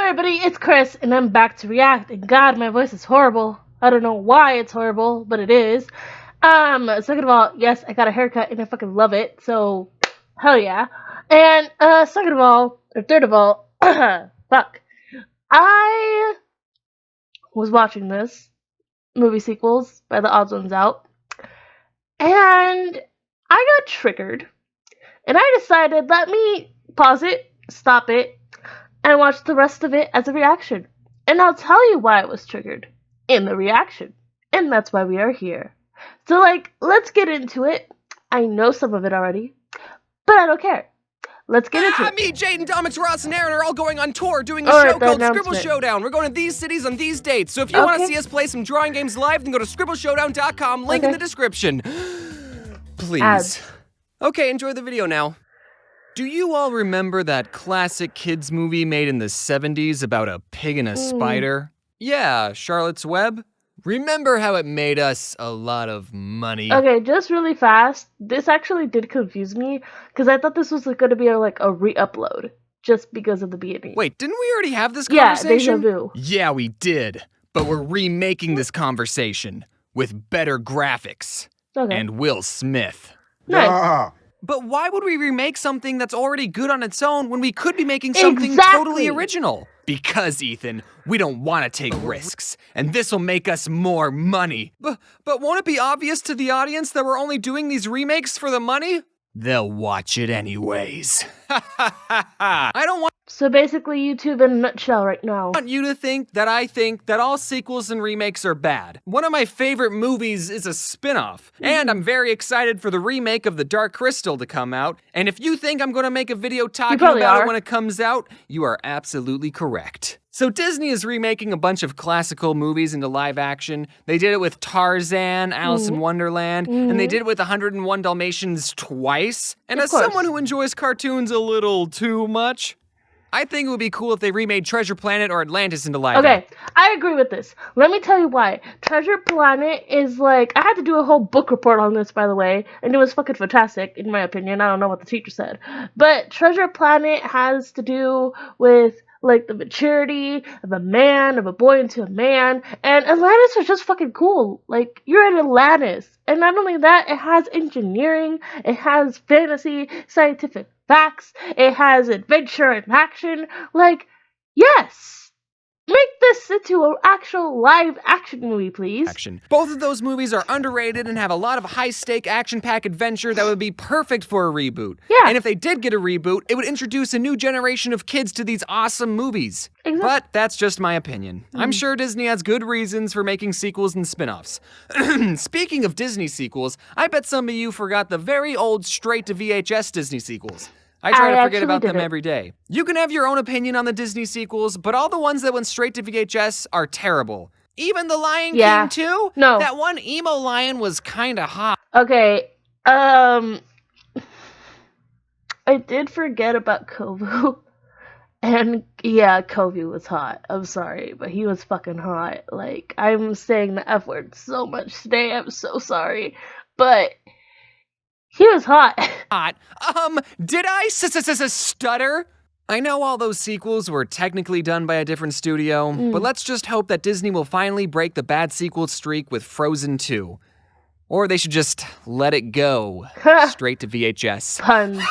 everybody, it's Chris, and I'm back to react, and God, my voice is horrible. I don't know why it's horrible, but it is. Second of all, yes, I got a haircut, and I fucking love it, so, hell yeah. And, third of all, fuck. I was watching this, movie sequels by the odd1sout, and I got triggered, and I decided, let me pause it, stop it, and watch the rest of it as a reaction. And I'll tell you why I was triggered in the reaction. And that's why we are here. So, let's get into it. I know some of it already, but I don't care. Let's get into it. Me, Jaden, Domix, Ross, and Aaron are all going on tour doing a show called Scribble Showdown. We're going to these cities on these dates. So if you want to see us play some drawing games live, then go to scribbleshowdown.com, link in the description. Please. Ads. Okay, enjoy the video now. Do you all remember that classic kids movie made in the 70s about a pig and a spider? Yeah, Charlotte's Web. Remember how it made us a lot of money? Okay, just really fast. This actually did confuse me because I thought this was going to be a re-upload just because of the beginning. Wait, didn't we already have this conversation? Yeah, deja vu. Yeah, we did. But we're remaking this conversation with better graphics and Will Smith. Nice. But why would we remake something that's already good on its own when we could be making something totally original? Because, Ethan, we don't want to take risks, and this'll make us more money. But won't it be obvious to the audience that we're only doing these remakes for the money? They'll watch it anyways. I don't want So basically, YouTube in a nutshell right now. you to think that I think that all sequels and remakes are bad. One of my favorite movies is a spin-off, and I'm very excited for the remake of The Dark Crystal to come out. And if you think I'm going to make a video talking about it when it comes out, you are absolutely correct. So Disney is remaking a bunch of classical movies into live action. They did it with Tarzan, Alice in Wonderland, and they did it with 101 Dalmatians twice. And as someone who enjoys cartoons a little too much, I think it would be cool if they remade Treasure Planet or Atlantis into live action. Okay, I agree with this. Let me tell you why. Treasure Planet is I had to do a whole book report on this, by the way, and it was fucking fantastic, in my opinion. I don't know what the teacher said. But Treasure Planet has to do with the maturity of a boy into a man, and Atlantis was just fucking cool. You're in Atlantis, and not only that, it has engineering, it has fantasy, scientific facts, it has adventure and action. Yes! Make this into an actual live action movie, please. Both of those movies are underrated and have a lot of high-stake action-packed adventure that would be perfect for a reboot. Yeah. And if they did get a reboot, it would introduce a new generation of kids to these awesome movies. Exactly. But that's just my opinion. I'm sure Disney has good reasons for making sequels and spin-offs. Speaking of Disney sequels, I bet some of you forgot the very old straight-to-VHS Disney sequels. I try to forget about them every day. You can have your own opinion on the Disney sequels, but all the ones that went straight to VHS are terrible. Even The Lion King too? No. That one emo lion was kinda hot. Okay, I did forget about Kovu. And yeah, Kovu was hot. I'm sorry, but he was fucking hot. I'm saying the F word so much today, I'm so sorry. But he was hot. Did I stutter? I know all those sequels were technically done by a different studio, but let's just hope that Disney will finally break the bad sequel streak with Frozen 2. Or they should just let it go straight to VHS. Puns.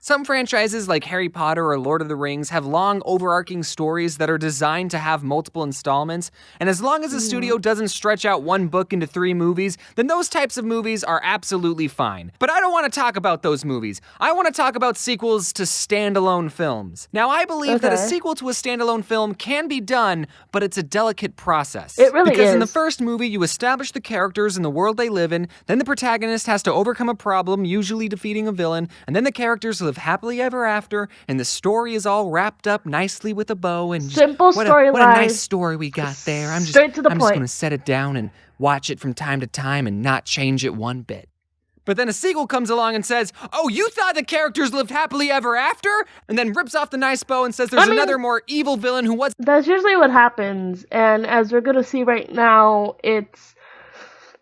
Some franchises like Harry Potter or Lord of the Rings have long overarching stories that are designed to have multiple installments, and as long as the studio doesn't stretch out one book into 3 movies, then those types of movies are absolutely fine. But I don't want to talk about those movies. I want to talk about sequels to standalone films. Now, I believe that a sequel to a standalone film can be done, but it's a delicate process. It really is. Because in the first movie, you establish the characters and the world they live in, then the protagonist has to overcome a problem, usually defeating a villain, and then the characters live happily ever after, and the story is all wrapped up nicely with a bow, and simple storyline. What a nice story we got there. I'm just gonna set it down and watch it from time to time and not change it one bit. But then a sequel comes along and says, oh, you thought the characters lived happily ever after? And then rips off the nice bow and says there's another more evil villain who was... That's usually what happens, and as we're gonna see right now, it's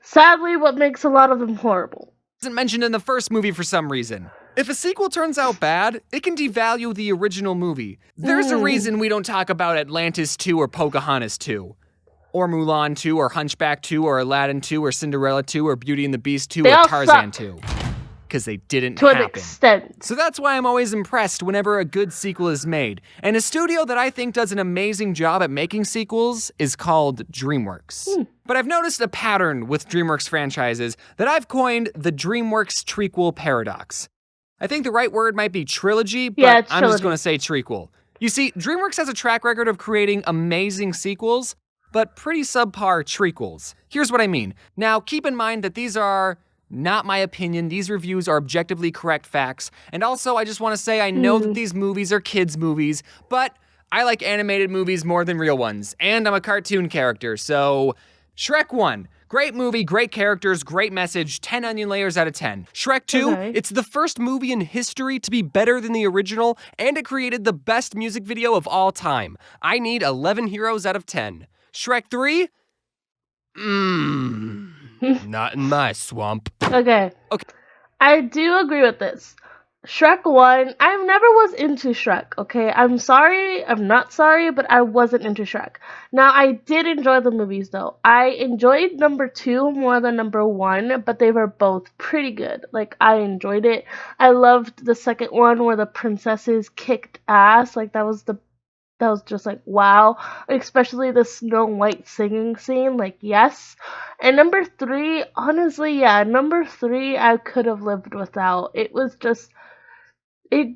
sadly what makes a lot of them horrible. Wasn't mentioned in the first movie for some reason. If a sequel turns out bad, it can devalue the original movie. There's a reason we don't talk about Atlantis 2 or Pocahontas 2. Or Mulan 2, or Hunchback 2, or Aladdin 2, or Cinderella 2, or Beauty and the Beast 2, or Tarzan 2. Because they didn't happen. To an extent. So that's why I'm always impressed whenever a good sequel is made. And a studio that I think does an amazing job at making sequels is called DreamWorks. But I've noticed a pattern with DreamWorks franchises that I've coined the DreamWorks trequel paradox. I think the right word might be trilogy, but I'm just going to say trequel. You see, DreamWorks has a track record of creating amazing sequels, but pretty subpar trequels. Here's what I mean. Now, keep in mind that these are not my opinion. These reviews are objectively correct facts. And also, I just want to say I know that these movies are kids' movies, but I like animated movies more than real ones. And I'm a cartoon character, so Shrek 1. Great movie, great characters, great message, 10 onion layers out of 10. Shrek 2, it's the first movie in history to be better than the original, and it created the best music video of all time. I need 11 heroes out of 10. Shrek 3? Not in my swamp. Okay. I do agree with this. Shrek 1, I never was into Shrek, okay? I'm not sorry, but I wasn't into Shrek. Now, I did enjoy the movies, though. I enjoyed number 2 more than number 1, but they were both pretty good. Like, I enjoyed it. I loved the second one where the princesses kicked ass. Like, that was just like, wow. Especially the Snow White singing scene, like, yes. And number 3, honestly, yeah, number 3 I could have lived without. It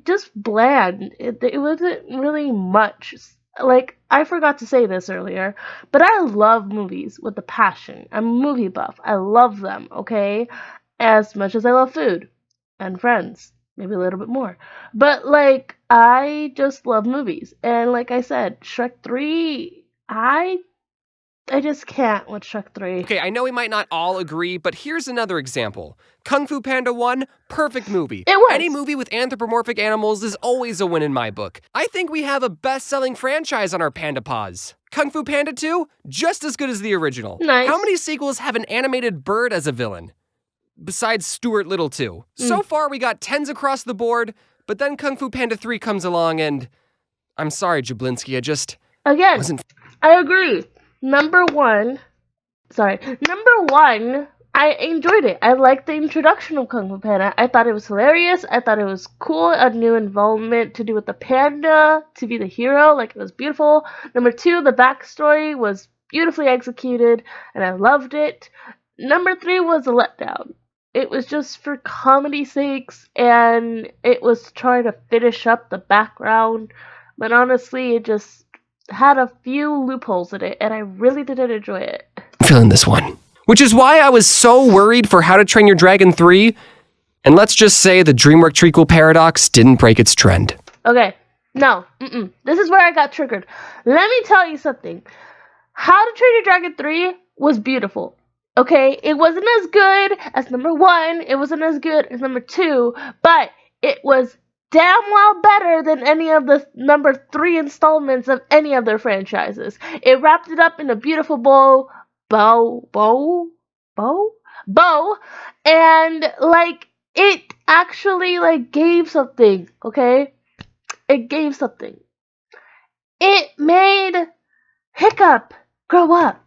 just bland. It wasn't really much. Like, I forgot to say this earlier, but I love movies with a passion. I'm a movie buff. I love them, okay? As much as I love food and friends. Maybe a little bit more. But, like, I just love movies. And like I said, Shrek 3, I just can't with Shrek 3. Okay, I know we might not all agree, but here's another example. Kung Fu Panda 1, perfect movie. It was. Any movie with anthropomorphic animals is always a win in my book. I think we have a best-selling franchise on our Panda Paws. Kung Fu Panda 2, just as good as the original. Nice. How many sequels have an animated bird as a villain? Besides Stuart Little 2. So far, we got 10s across the board, but then Kung Fu Panda 3 comes along and... I'm sorry, Jablinski, I just... Again, wasn't... I agree. Number one, I enjoyed it. I liked the introduction of Kung Fu Panda. I thought it was hilarious. I thought it was cool. A new involvement to do with the panda, to be the hero. Like, it was beautiful. Number 2, the backstory was beautifully executed, and I loved it. Number 3 was a letdown. It was just for comedy's sakes, and it was trying to finish up the background. But honestly, it just had a few loopholes in it, and I really didn't enjoy it. I'm feeling this one. Which is why I was so worried for How to Train Your Dragon 3, and let's just say the DreamWorks trequel paradox didn't break its trend. Okay, no, this is where I got triggered. Let me tell you something. How to Train Your Dragon 3 was beautiful. Okay, it wasn't as good as number 1, it wasn't as good as number 2, but it was damn well better than any of the number 3 installments of any of their franchises. It wrapped it up in a beautiful bow, and, like, it actually, like, gave something, okay? It gave something. It made Hiccup grow up.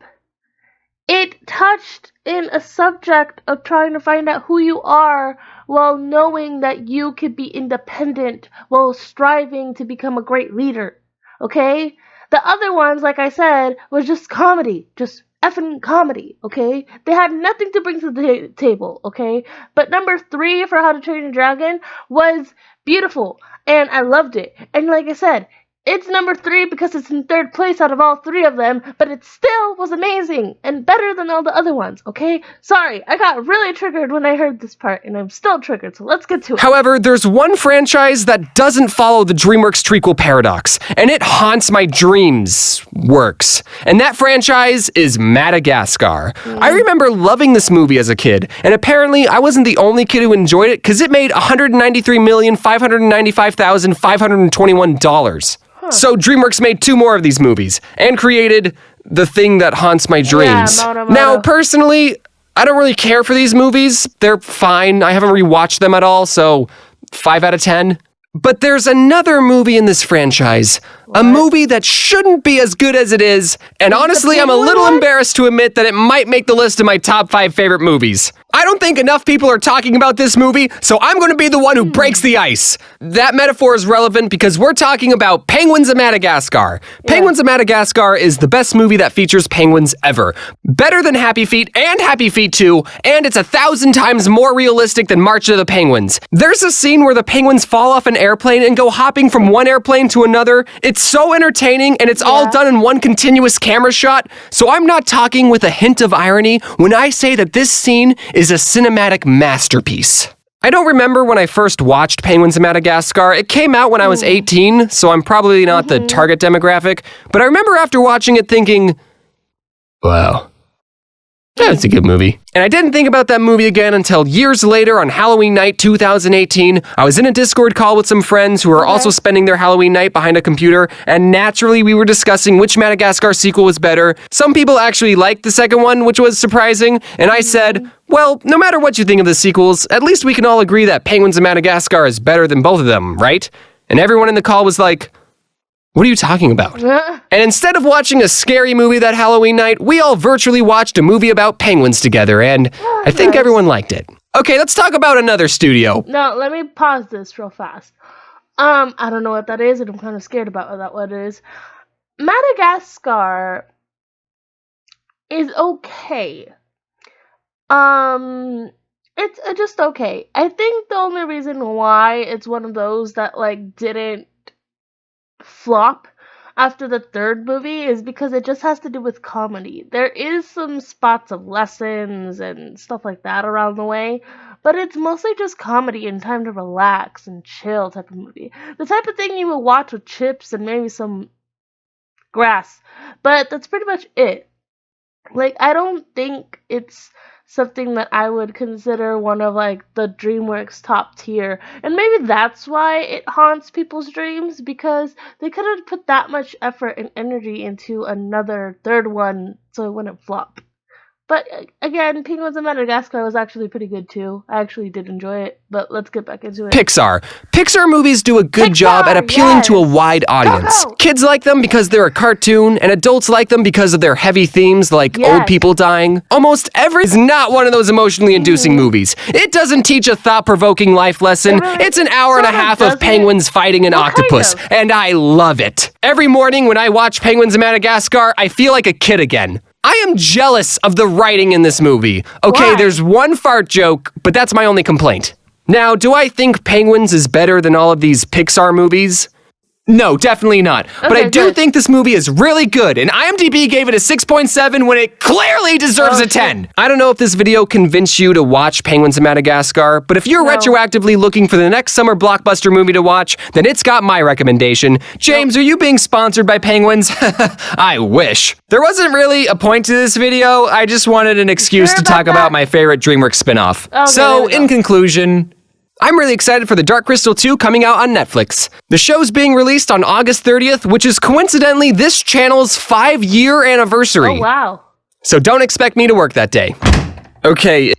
It touched in a subject of trying to find out who you are while knowing that you could be independent while striving to become a great leader, okay? The other ones, like I said, was just comedy, just effing comedy, okay? They had nothing to bring to the table, okay? But number 3 for How to Train Your Dragon was beautiful, and I loved it. And like I said, it's number 3 because it's in 3rd place out of all 3 of them, but it still was amazing and better than all the other ones, okay? Sorry, I got really triggered when I heard this part, and I'm still triggered, so let's get to it. However, there's one franchise that doesn't follow the DreamWorks trequel paradox, and it haunts my dreams works. And that franchise is Madagascar. I remember loving this movie as a kid, and apparently I wasn't the only kid who enjoyed it because it made $193,595,521. So DreamWorks made 2 more of these movies and created the thing that haunts my dreams. Yeah, Moto. Now, personally, I don't really care for these movies. They're fine. I haven't rewatched them at all, so 5 out of 10. But there's another movie in this franchise. A movie that shouldn't be as good as it is, and honestly, I'm a little embarrassed to admit that it might make the list of my top 5 favorite movies. I don't think enough people are talking about this movie, so I'm going to be the one who breaks the ice. That metaphor is relevant because we're talking about Penguins of Madagascar. Penguins of Madagascar is the best movie that features penguins ever. Better than Happy Feet and Happy Feet 2, and it's 1,000 times more realistic than March of the Penguins. There's a scene where the penguins fall off an airplane and go hopping from one airplane to another. It's so entertaining, and it's all done in one continuous camera shot, so I'm not talking with a hint of irony when I say that this scene is a cinematic masterpiece. I don't remember when I first watched Penguins of Madagascar. It came out when I was 18, so I'm probably not the target demographic, but I remember after watching it thinking, wow, that's a good movie. And I didn't think about that movie again until years later on Halloween night 2018. I was in a Discord call with some friends who were also spending their Halloween night behind a computer, and naturally we were discussing which Madagascar sequel was better. Some people actually liked the second one, which was surprising, and I said, well, no matter what you think of the sequels, at least we can all agree that Penguins of Madagascar is better than both of them, right? And everyone in the call was like, what are you talking about? And instead of watching a scary movie that Halloween night, we all virtually watched a movie about penguins together, and I think everyone liked it. Okay, let's talk about another studio. No, let me pause this real fast. I don't know what that is, and I'm kind of scared about what it is. Madagascar is okay. It's just okay. I think the only reason why it's one of those that, like, didn't flop after the third movie is because it just has to do with comedy. There is some spots of lessons and stuff like that around the way, but it's mostly just comedy and time to relax and chill type of movie. The type of thing you would watch with chips and maybe some grass, but that's pretty much it. Like, I don't think it's something that I would consider one of, like, the DreamWorks top tier. And maybe that's why it haunts people's dreams, because they couldn't put that much effort and energy into another third one so it wouldn't flop. But again, Penguins of Madagascar was actually pretty good too. I actually did enjoy it, but let's get back into it. Pixar. Pixar movies do a good job at appealing to a wide audience. Kids like them because they're a cartoon, and adults like them because of their heavy themes like old people dying. Almost every is not one of those emotionally inducing movies. It doesn't teach a thought-provoking life lesson. It's an hour and a half of penguins fighting an octopus, and I love it. Every morning when I watch Penguins of Madagascar, I feel like a kid again. I am jealous of the writing in this movie. Okay, there's one fart joke, but that's my only complaint. Now, do I think Penguins is better than all of these Pixar movies? No, definitely not. But I do think this movie is really good, and IMDb gave it a 6.7 when it clearly deserves a 10. I don't know if this video convinced you to watch Penguins of Madagascar, but if you're retroactively looking for the next summer blockbuster movie to watch, then it's got my recommendation. James, are you being sponsored by Penguins? I wish. There wasn't really a point to this video, I just wanted an excuse to talk about my favorite DreamWorks spinoff. So, in conclusion, I'm really excited for The Dark Crystal 2 coming out on Netflix. The show's being released on August 30th, which is coincidentally this channel's 5-year anniversary. Oh, wow. So don't expect me to work that day. Okay.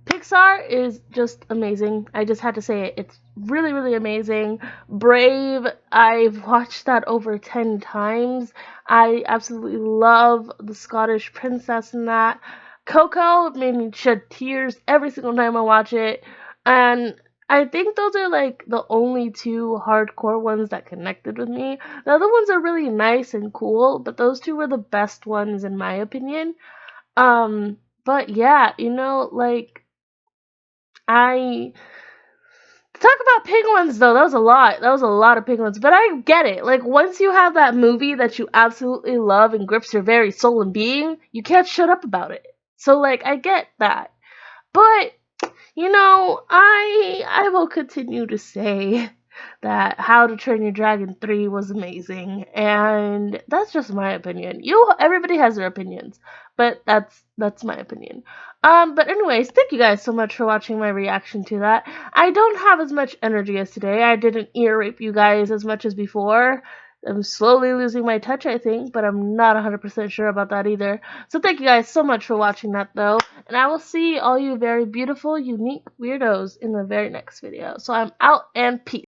Pixar is just amazing. I just had to say it. It's really, really amazing. Brave, I've watched that over 10 times. I absolutely love the Scottish princess in that. Coco made me shed tears every single time I watch it, and I think those are like the only two hardcore ones that connected with me. The other ones are really nice and cool, but those two were the best ones in my opinion. But yeah, you know, like, I talk about penguins though, that was a lot of penguins, but I get it. Like, once you have that movie that you absolutely love and grips your very soul and being, you can't shut up about it. So, like, I get that. But, you know, I will continue to say that How to Train Your Dragon 3 was amazing. And that's just my opinion. Everybody has their opinions. But that's my opinion. But anyways, thank you guys so much for watching my reaction to that. I don't have as much energy as today. I didn't ear rape you guys as much as before. I'm slowly losing my touch, I think, but I'm not 100% sure about that either. So thank you guys so much for watching that, though, and I will see all you very beautiful, unique weirdos in the very next video. So I'm out, and peace.